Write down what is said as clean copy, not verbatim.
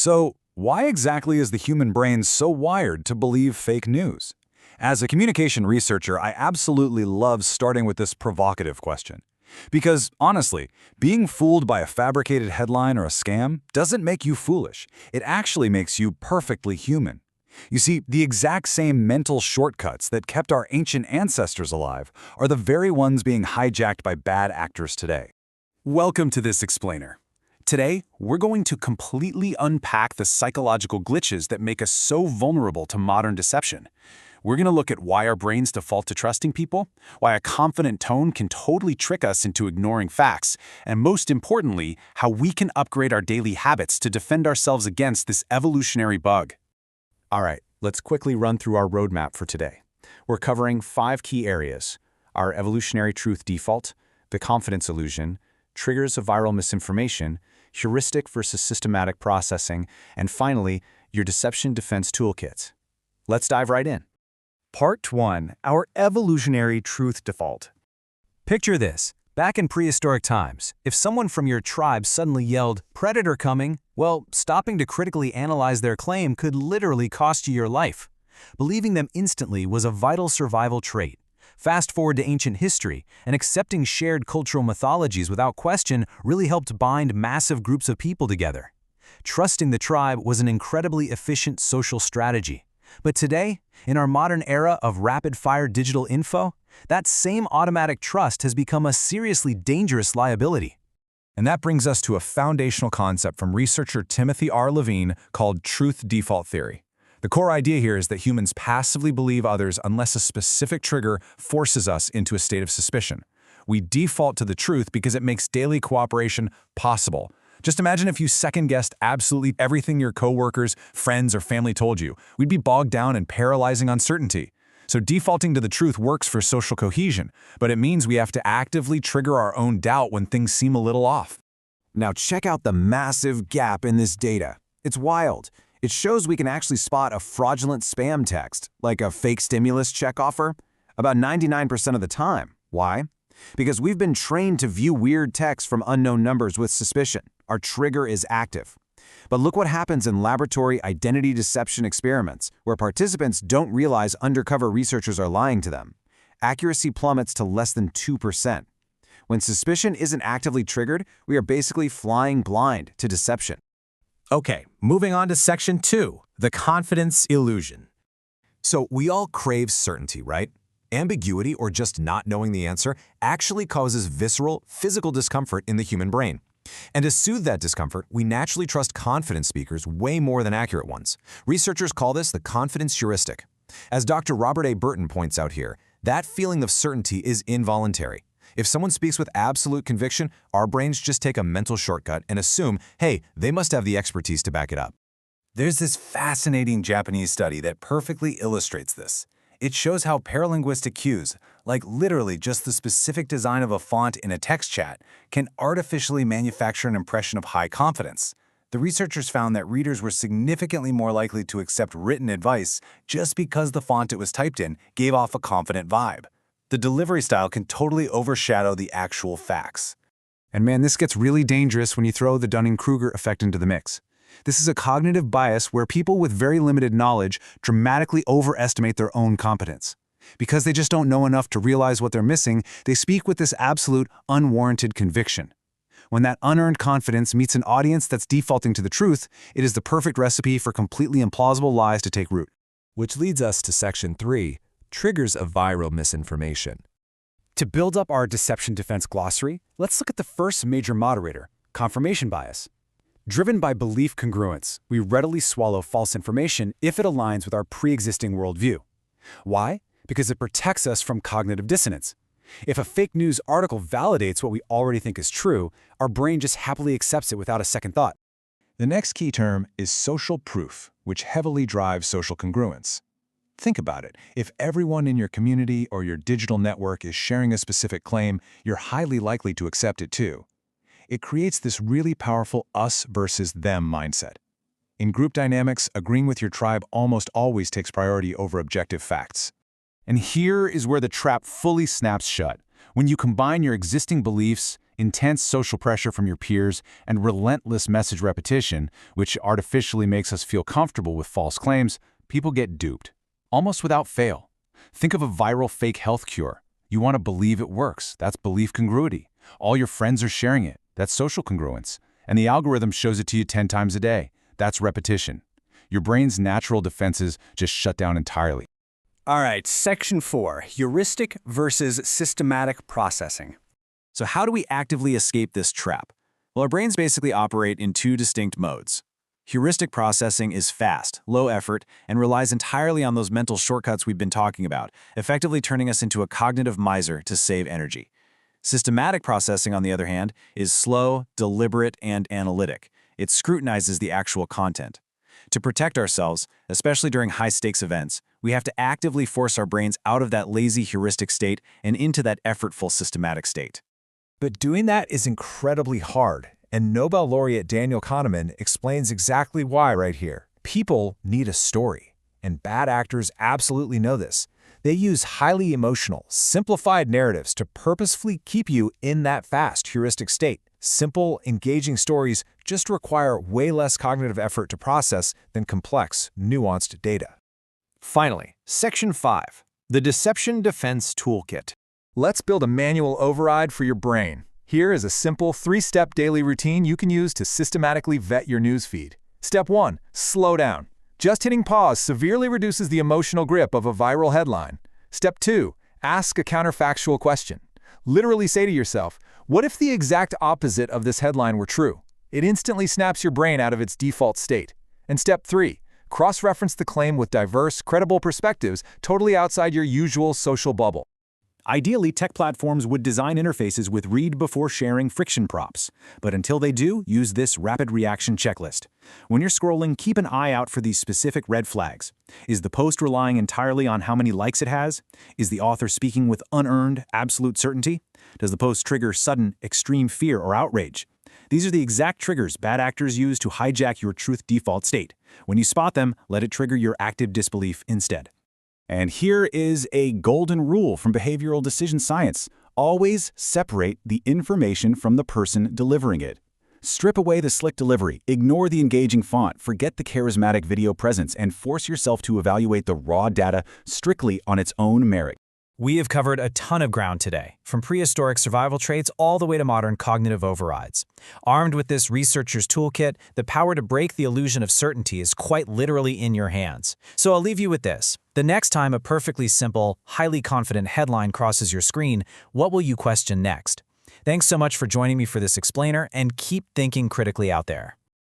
So, why exactly is the human brain so wired to believe fake news? As a communication researcher, I absolutely love starting with this provocative question. Because, honestly, being fooled by a fabricated headline or a scam doesn't make you foolish. It actually makes you perfectly human. You see, the exact same mental shortcuts that kept our ancient ancestors alive are the very ones being hijacked by bad actors today. Welcome to this explainer. Today, we're going to completely unpack the psychological glitches that make us so vulnerable to modern deception. We're going to look at why our brains default to trusting people, why a confident tone can totally trick us into ignoring facts, and most importantly, how we can upgrade our daily habits to defend ourselves against this evolutionary bug. All right, let's quickly run through our roadmap for today. We're covering 5 key areas: our evolutionary truth default, the confidence illusion, triggers of viral misinformation, heuristic versus systematic processing, and finally, your deception defense toolkit. Let's dive right in. Part 1. Our evolutionary truth default. Picture this. Back in prehistoric times, if someone from your tribe suddenly yelled, "Predator coming," well, stopping to critically analyze their claim could literally cost you your life. Believing them instantly was a vital survival trait. Fast forward to ancient history, and accepting shared cultural mythologies without question really helped bind massive groups of people together. Trusting the tribe was an incredibly efficient social strategy. But today, in our modern era of rapid-fire digital info, that same automatic trust has become a seriously dangerous liability. And that brings us to a foundational concept from researcher Timothy R. Levine called truth default theory. The core idea here is that humans passively believe others unless a specific trigger forces us into a state of suspicion. We default to the truth because it makes daily cooperation possible. Just imagine if you second-guessed absolutely everything your coworkers, friends, or family told you. We'd be bogged down in paralyzing uncertainty. So defaulting to the truth works for social cohesion, but it means we have to actively trigger our own doubt when things seem a little off. Now check out the massive gap in this data. It's wild. It shows we can actually spot a fraudulent spam text, like a fake stimulus check offer, about 99% of the time. Why? Because we've been trained to view weird texts from unknown numbers with suspicion. Our trigger is active. But look what happens in laboratory identity deception experiments, where participants don't realize undercover researchers are lying to them. Accuracy plummets to less than 2%. When suspicion isn't actively triggered, we are basically flying blind to deception. Okay, moving on to Section 2, the confidence illusion. So we all crave certainty, right? Ambiguity, or just not knowing the answer, actually causes visceral, physical discomfort in the human brain. And to soothe that discomfort, we naturally trust confident speakers way more than accurate ones. Researchers call this the confidence heuristic. As Dr. Robert A. Burton points out here, that feeling of certainty is involuntary. If someone speaks with absolute conviction, our brains just take a mental shortcut and assume, hey, they must have the expertise to back it up. There's this fascinating Japanese study that perfectly illustrates this. It shows how paralinguistic cues, like literally just the specific design of a font in a text chat, can artificially manufacture an impression of high confidence. The researchers found that readers were significantly more likely to accept written advice just because the font it was typed in gave off a confident vibe. The delivery style can totally overshadow the actual facts. And man, this gets really dangerous when you throw the Dunning-Kruger effect into the mix. This is a cognitive bias where people with very limited knowledge dramatically overestimate their own competence. Because they just don't know enough to realize what they're missing, they speak with this absolute, unwarranted conviction. When that unearned confidence meets an audience that's defaulting to the truth, it is the perfect recipe for completely implausible lies to take root. Which leads us to Section 3, triggers of viral misinformation. To build up our deception defense glossary, let's look at the first major moderator, confirmation bias. Driven by belief congruence, we readily swallow false information if it aligns with our pre-existing worldview. Why? Because it protects us from cognitive dissonance. If a fake news article validates what we already think is true, our brain just happily accepts it without a second thought. The next key term is social proof, which heavily drives social congruence. Think about it. If everyone in your community or your digital network is sharing a specific claim, you're highly likely to accept it too. It creates this really powerful us versus them mindset. In group dynamics, agreeing with your tribe almost always takes priority over objective facts. And here is where the trap fully snaps shut. When you combine your existing beliefs, intense social pressure from your peers, and relentless message repetition, which artificially makes us feel comfortable with false claims, people get duped, almost without fail. Think of a viral fake health cure. You want to believe it works. That's belief congruity. All your friends are sharing it. That's social congruence. And the algorithm shows it to you 10 times a day. That's repetition. Your brain's natural defenses just shut down entirely. All right, section 4, heuristic versus systematic processing. So how do we actively escape this trap? Well, our brains basically operate in two distinct modes. Heuristic processing is fast, low effort, and relies entirely on those mental shortcuts we've been talking about, effectively turning us into a cognitive miser to save energy. Systematic processing, on the other hand, is slow, deliberate, and analytic. It scrutinizes the actual content. To protect ourselves, especially during high-stakes events, we have to actively force our brains out of that lazy heuristic state and into that effortful systematic state. But doing that is incredibly hard, and Nobel laureate Daniel Kahneman explains exactly why right here. People need a story, and bad actors absolutely know this. They use highly emotional, simplified narratives to purposefully keep you in that fast, heuristic state. Simple, engaging stories just require way less cognitive effort to process than complex, nuanced data. Finally, section 5, the Deception Defense Toolkit. Let's build a manual override for your brain. Here is a simple 3-step daily routine you can use to systematically vet your newsfeed. Step 1. Slow down. Just hitting pause severely reduces the emotional grip of a viral headline. Step 2. Ask a counterfactual question. Literally say to yourself, what if the exact opposite of this headline were true? It instantly snaps your brain out of its default state. And step 3. Cross-reference the claim with diverse, credible perspectives totally outside your usual social bubble. Ideally, tech platforms would design interfaces with read-before-sharing friction props. But until they do, use this rapid reaction checklist. When you're scrolling, keep an eye out for these specific red flags. Is the post relying entirely on how many likes it has? Is the author speaking with unearned, absolute certainty? Does the post trigger sudden, extreme fear or outrage? These are the exact triggers bad actors use to hijack your truth default state. When you spot them, let it trigger your active disbelief instead. And here is a golden rule from behavioral decision science. Always separate the information from the person delivering it. Strip away the slick delivery, ignore the engaging font, forget the charismatic video presence, and force yourself to evaluate the raw data strictly on its own merit. We have covered a ton of ground today, from prehistoric survival traits all the way to modern cognitive overrides. Armed with this researcher's toolkit, the power to break the illusion of certainty is quite literally in your hands. So I'll leave you with this. The next time a perfectly simple, highly confident headline crosses your screen, what will you question next? Thanks so much for joining me for this explainer, and keep thinking critically out there.